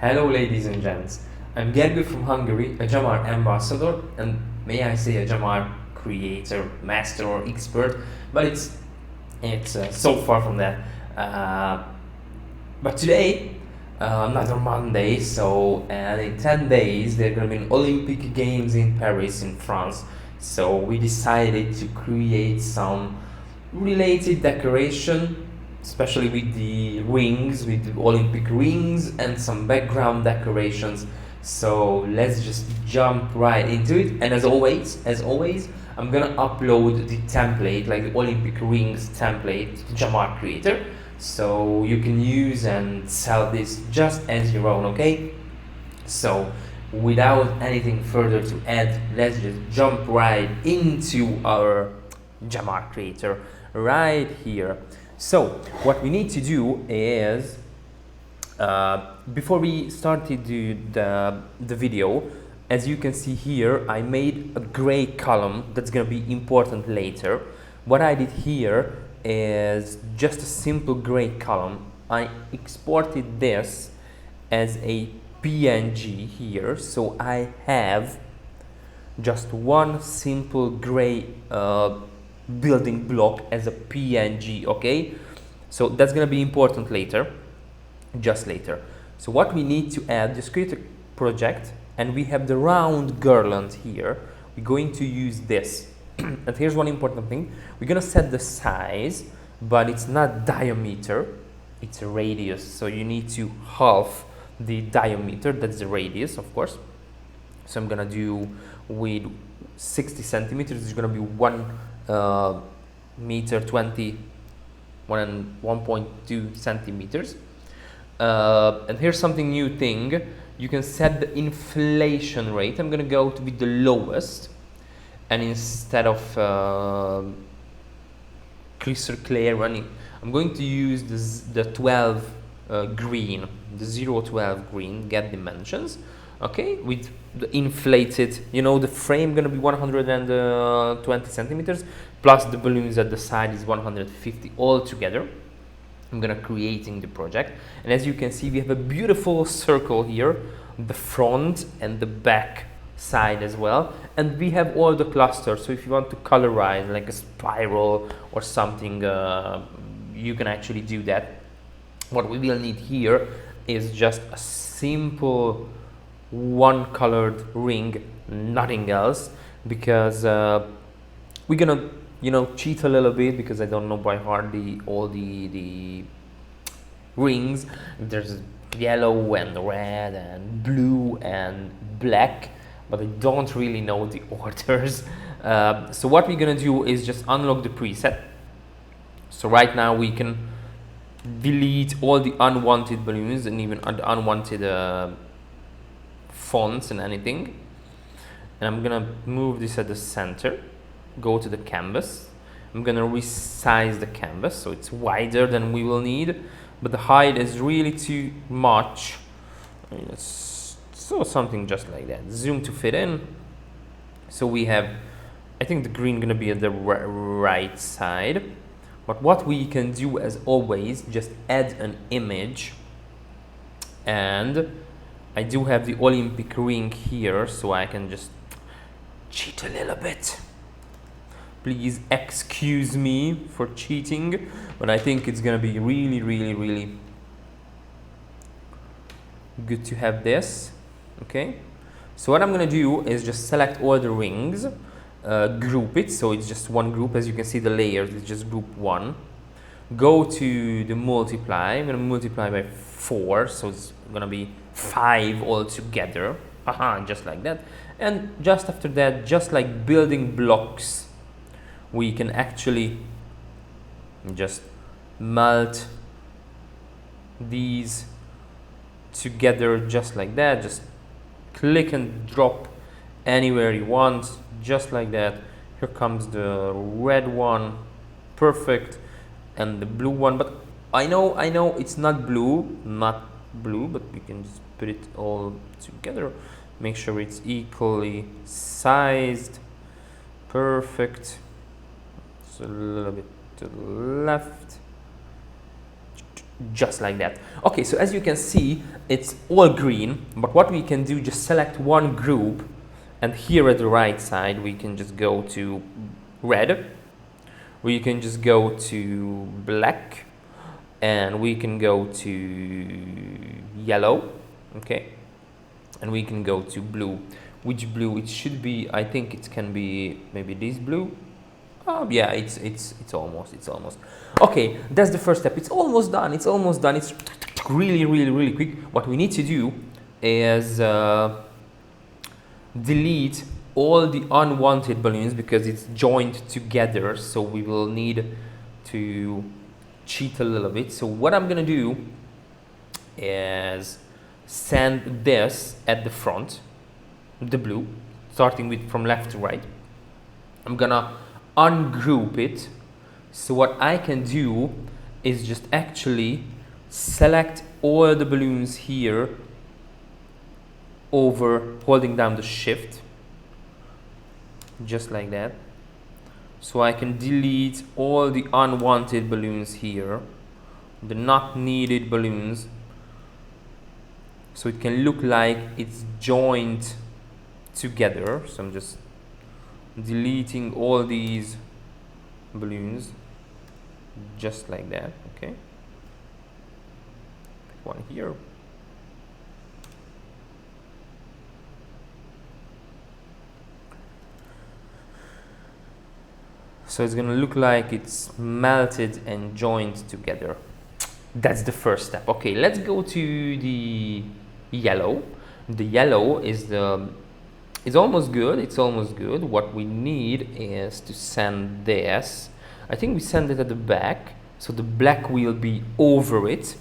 Hello ladies and gents, I'm Gergo from Hungary, a Gemar Ambassador, and may I say a Gemar Creator, Master or Expert, but it's so far from that. But today, another Monday, so and in 10 days there are going to be Olympic Games in Paris in France, so we decided to create some related decoration, especially with the rings, with the Olympic rings and some background decorations. So let's just jump right into it. And as always, I'm gonna upload the template, like the Olympic rings template, to Gemar Creator, so you can use and sell this just as your own, okay? So without anything further to add, let's just jump right into our Gemar Creator right here. So what we need to do is, before we started the video, as you can see here, I made a gray column that's going to be important later. What I did here is just a simple gray column. I exported this as a PNG here, so I have just one simple gray building block as a PNG, okay? So that's gonna be important later, just later. So what we need to add, just create a project, and we have the round garland here. We're going to use this. And here's one important thing. We're gonna set the size, but it's not diameter, it's a radius. So you need to halve the diameter, that's the radius, of course. So I'm gonna do with 60 centimeters, it's gonna be 1 meter 20, 1.2 centimeters. And here's something new thing. You can set the inflation rate. I'm gonna go with the lowest, and instead of crystal clear running, I'm going to use the 12 green, the 012 green, get dimensions, okay, with the inflated, you know, the frame gonna be 120 centimeters plus the balloons at the side is 150 all together. I'm gonna creating the project, and as you can see, we have a beautiful circle here, the front and the back side as well, and we have all the clusters. So if you want to colorize like a spiral or something, you can actually do that. What we will need here is just a simple one colored ring, nothing else, because we're gonna, you know, cheat a little bit, because I don't know by heart all the rings. There's yellow and red and blue and black, but I don't really know the orders. So what we're gonna do is just unlock the preset. So right now we can delete all the unwanted balloons and even the unwanted fonts and anything. And I'm gonna move this at the center, go to the canvas. I'm gonna resize the canvas so it's wider than we will need, but the height is really too much. So something just like that. Zoom to fit in. So we have, I think the green gonna be at the right side. But what we can do, as always, just add an image, and I do have the Olympic ring here, so I can just cheat a little bit. Please excuse me for cheating, but I think it's gonna be really good to have this, okay? So what I'm gonna do is just select all the rings, group it, so it's just one group. As you can see, the layers is just group 1. Go to the multiply. I'm gonna multiply by 4, so it's gonna be 5 all together. Just like that. And just after that, just like building blocks, we can actually just melt these together just like that. Just click and drop anywhere you want, just like that. Here comes the red one, perfect, and the blue one. But I know it's not blue, but we can just put it all together. Make sure it's equally sized, perfect. So a little bit to the left, just like that. Okay, so as you can see, it's all green, but what we can do, just select one group, and here at the right side we can just go to red, we can just go to black, and we can go to yellow, okay, and we can go to blue. Which blue? It should be, I think it can be maybe this blue. Yeah, it's almost. Okay, that's the first step. It's almost done. It's really quick. What we need to do is delete all the unwanted balloons because it's joined together, so we will need to cheat a little bit. So what I'm gonna do is send this at the front, the blue, starting with from left to right. I'm gonna ungroup it. So what I can do is just actually select all the balloons here over holding down the shift, just like that. So I can delete all the unwanted balloons here, the not needed balloons, so it can look like it's joined together. So I'm just deleting all these balloons, just like that. Okay, one here. So it's gonna look like it's melted and joined together. That's the first step. Okay, let's go to the yellow. The yellow is almost good. It's almost good. What we need is to send this. I think we send it at the back, so the black will be over it,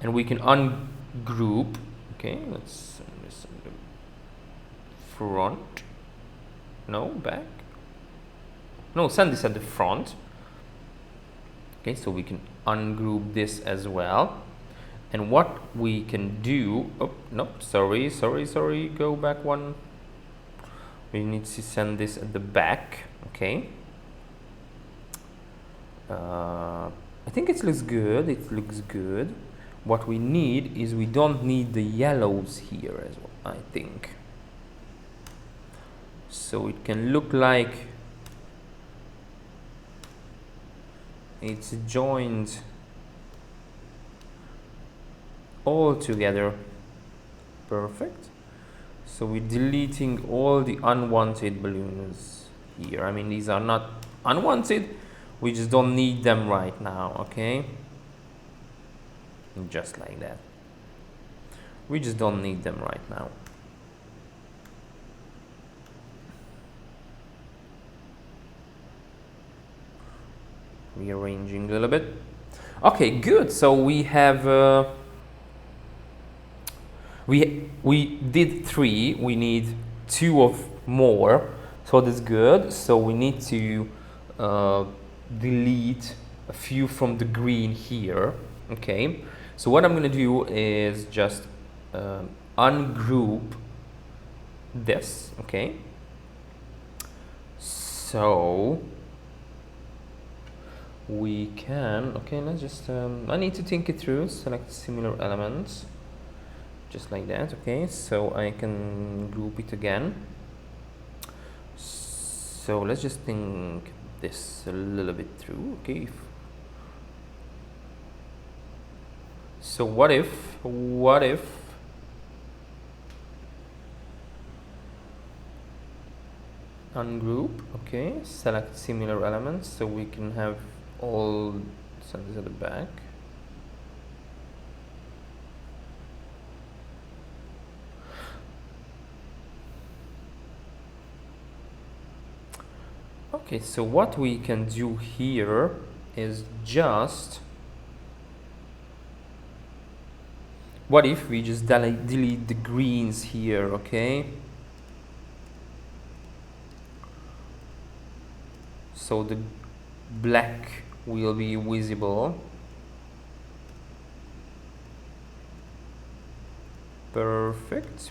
and we can ungroup. Okay, let's send this in the front. No, back. No, send this at the front. Okay, so we can ungroup this as well. And what we can do, oh no, sorry, go back one. We need to send this at the back. Okay, I think it looks good. What we need is, we don't need the yellows here as well, I think. So it can look like it's joined all together. Perfect. So we're deleting all the unwanted balloons here. I mean, these are not unwanted, we just don't need them right now. Okay, just like that. We just don't need them right now. Rearranging a little bit. Okay, good. So we have we did 3. We need 2 of more, so that's good. So we need to delete a few from the green here. Okay, so what I'm gonna do is just ungroup this. Okay, so we can, okay, let's just I need to think it through. Select similar elements, just like that. Okay, so I can group it again. So let's just think this a little bit through. Okay, so what if ungroup, okay, select similar elements, so we can have all send at the back. Okay, so what we can do here is just, what if we just delete the greens here? Okay, so the black will be visible. Perfect,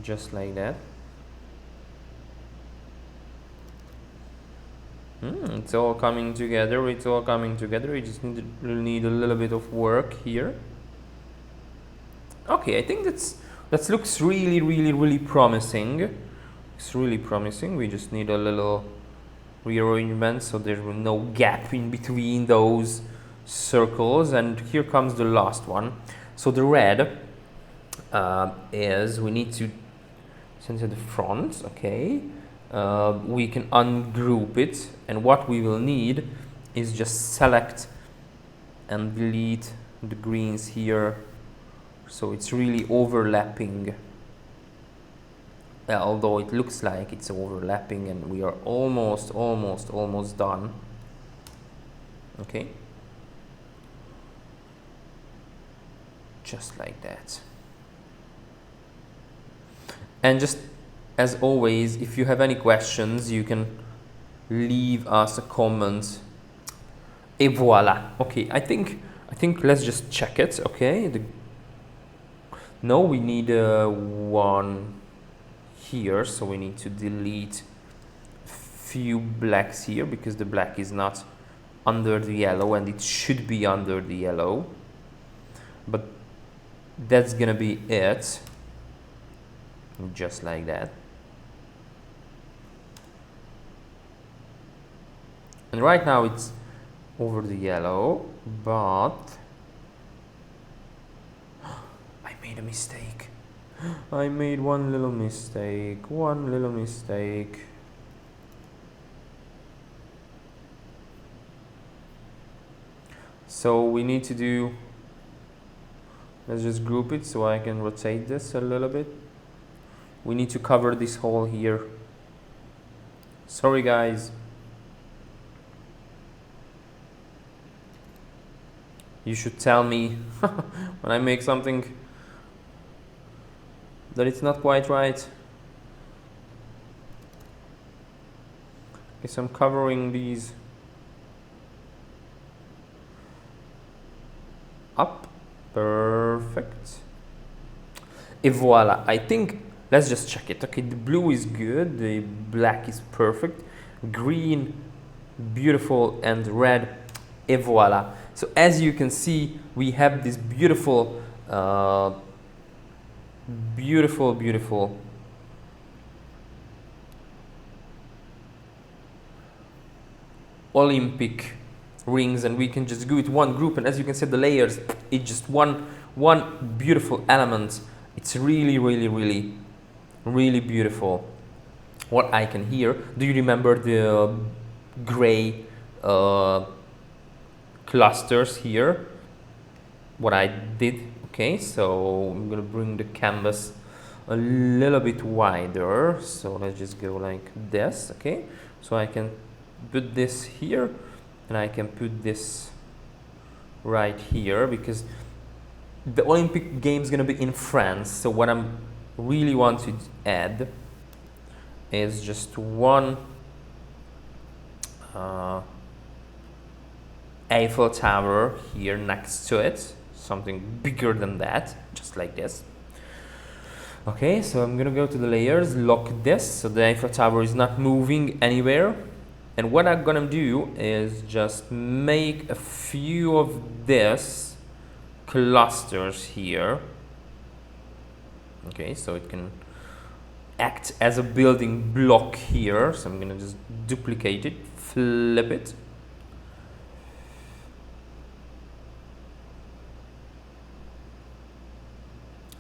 just like that. It's all coming together. It's all coming together. We just need a little bit of work here. Okay, I think that looks really promising. It's really promising. We just need a little rearrangement so there's no gap in between those circles. And here comes the last one. So the red is we need to center the front. Okay, we can ungroup it, and what we will need is just select and delete the greens here, so it's really overlapping, although it looks like it's overlapping, and we are almost done. Okay, just like that. And just as always, if you have any questions, you can leave us a comment. Et voila. Okay, I think let's just check it. Okay, no, we need one here, so we need to delete few blacks here because the black is not under the yellow and it should be under the yellow. But that's gonna be it. Just like that. And right now it's over the yellow, but I made a mistake. I made one little mistake. So we need to do, let's just group it so I can rotate this a little bit. We need to cover this hole here. Sorry guys. You should tell me when I make something that it's not quite right. Okay, so I'm covering these up. Perfect. Et voila. I think, let's just check it. Okay, the blue is good, the black is perfect, green, beautiful, and red. Et voila. So as you can see, we have this beautiful, beautiful Olympic rings, and we can just do it one group, and as you can see the layers, it's just one beautiful element. It's really beautiful. What I can hear, do you remember the gray clusters here? What I did? Okay, so I'm gonna bring the canvas a little bit wider, so let's just go like this. Okay, so I can put this here and I can put this right here because the Olympic Games is gonna be in France. So what I'm really want to add is just one Eiffel Tower here next to it, something bigger than that, just like this. Okay, so I'm gonna go to the layers, lock this so the Eiffel Tower is not moving anywhere. And what I'm gonna do is just make a few of this clusters here. Okay, so it can act as a building block here. So I'm gonna just duplicate it, flip it.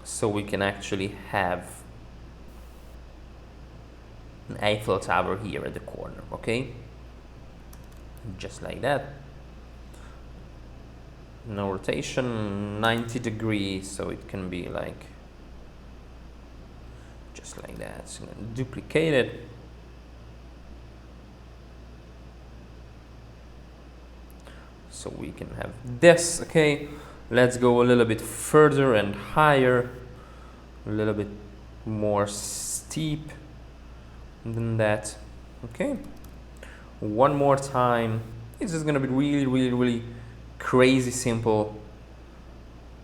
So we can actually have an Eiffel Tower here at the corner, okay? Just like that. No rotation, 90 degrees, so it can be like just like that. So I'm gonna duplicate it. So we can have this, okay? Let's go a little bit further and higher, a little bit more steep than that. Okay, one more time. It's just gonna be really crazy simple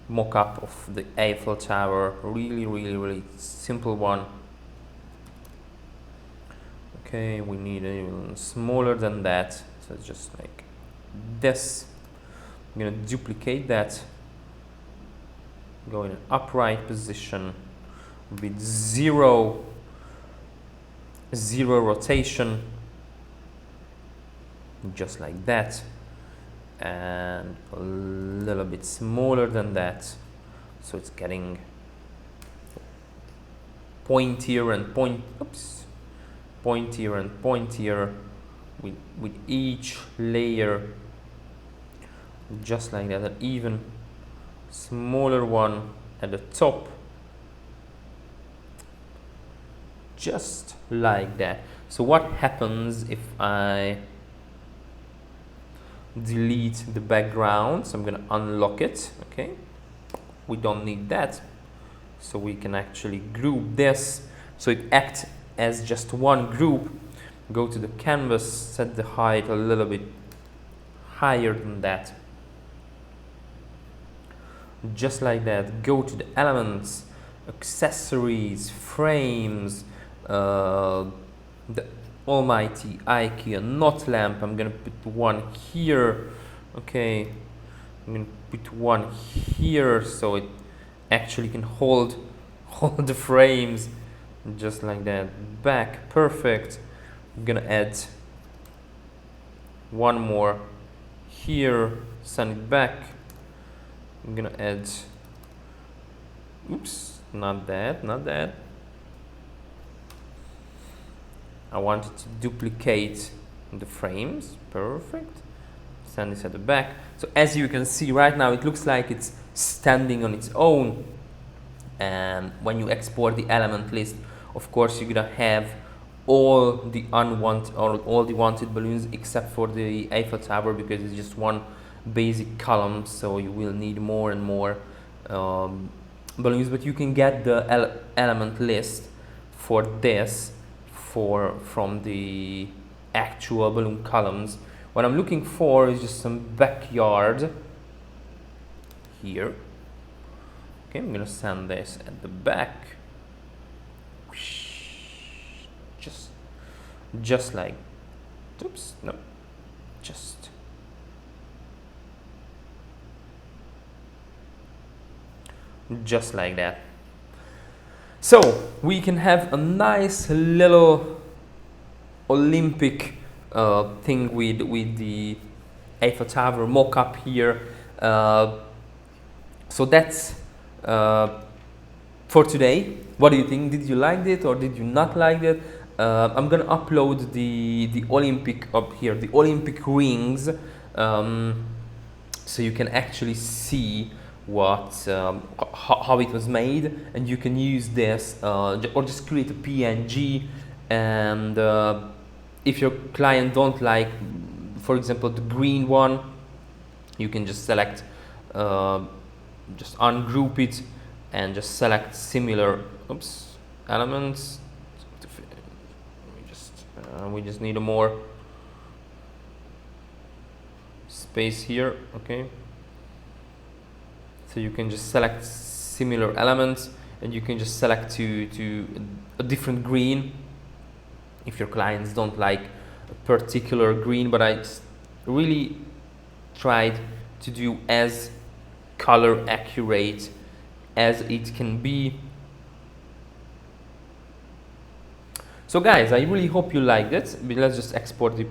mock-up of the Eiffel Tower. Really simple one. Okay, we need even smaller than that, so it's just like this. I'm gonna duplicate that, go in an upright position with zero rotation, just like that, and a little bit smaller than that, so it's getting pointier and pointier with each layer, just like that. An even smaller one at the top, just like that. So what happens if I delete the background? So I'm gonna unlock it. Okay, we don't need that, so we can actually group this so it acts as just one group. Go to the canvas, set the height a little bit higher than that, just like that. Go to the elements, accessories, frames, the almighty IKEA knot lamp. I'm gonna put one here. Okay, I'm gonna put one here so it actually can hold the frames, just like that. Back, perfect. I'm gonna add one more here, send it back. I'm gonna add, oops, not that. I wanted to duplicate the frames, perfect. Send this at the back. So as you can see right now, it looks like it's standing on its own. And when you export the element list, of course you're gonna have all the unwanted or all the wanted balloons except for the Eiffel Tower, because it's just one basic column, so you will need more and more balloons. But you can get the element list for this from the actual balloon columns. What I'm looking for is just some backyard here. Okay, I'm gonna send this at the back, just like, oops, no, just like that. So we can have a nice little Olympic thing with the Eiffel Tower mock-up here. So that's for today. What do you think? Did you like it or did you not like it? I'm gonna upload the Olympic up here, the Olympic rings, so you can actually see what how it was made, and you can use this or just create a PNG. And if your client don't like, for example, the green one, you can just select, just ungroup it and just select similar elements. We just need a more space here. Okay, so you can just select similar elements, and you can just select to a different green if your clients don't like a particular green. But I really tried to do as color accurate as it can be. So guys, I really hope you liked it. But let's just export the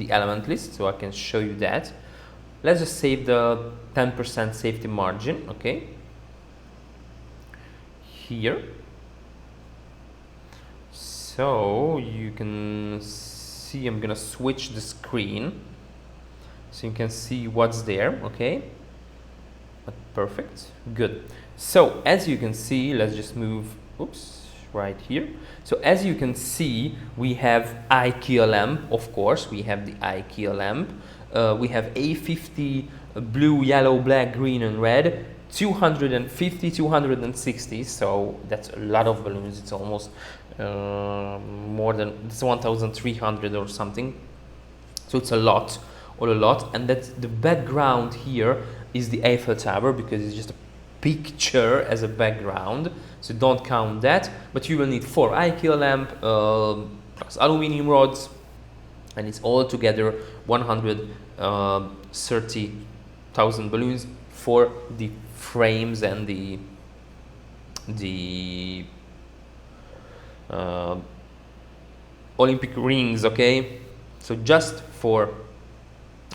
element list so I can show you that. Let's just save the 10% safety margin, okay, here. So you can see, I'm gonna switch the screen so you can see what's there, okay. Perfect, good. So as you can see, let's just move, right here. So as you can see, we have IKEA lamp, of course, we have the IKEA lamp. We have A50 blue, yellow, black, green and red, 250, 260, so that's a lot of balloons. It's almost more than, it's 1,300 or something. So it's a lot, all a lot. And that's the background here is the Eiffel Tower, because it's just a picture as a background, so don't count that, but you will need 4 IKEA lamp plus aluminum rods, and it's all together 130,000 balloons for the frames and the Olympic rings, okay? So just for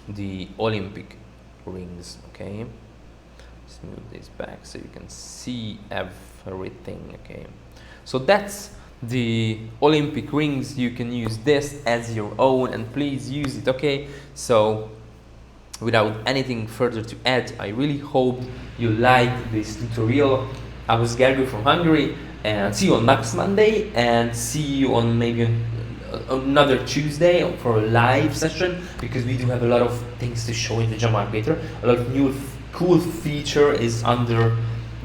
the Olympic rings, okay? Let's move this back so you can see everything, okay? So that's the Olympic rings. You can use this as your own, and please use it, okay? So without anything further to add, I really hope you liked this tutorial. I was Gergo from Hungary, and see you on next Monday, and see you on maybe another Tuesday for a live session, because we do have a lot of things to show in the Gemar Creator. A lot of new cool feature is under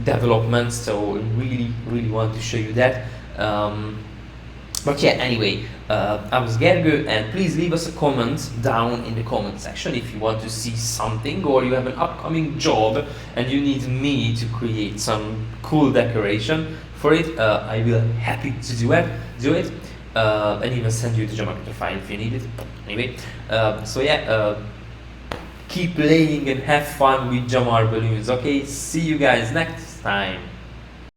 development, so I really want to show you that. But yeah, anyway, I was Gergo, and please leave us a comment down in the comment section if you want to see something, or you have an upcoming job and you need me to create some cool decoration for it. I will happy to do it, and even send you the Gemar Creator file if you need it. Anyway, so yeah, keep playing and have fun with Gemar balloons, okay? See you guys next time.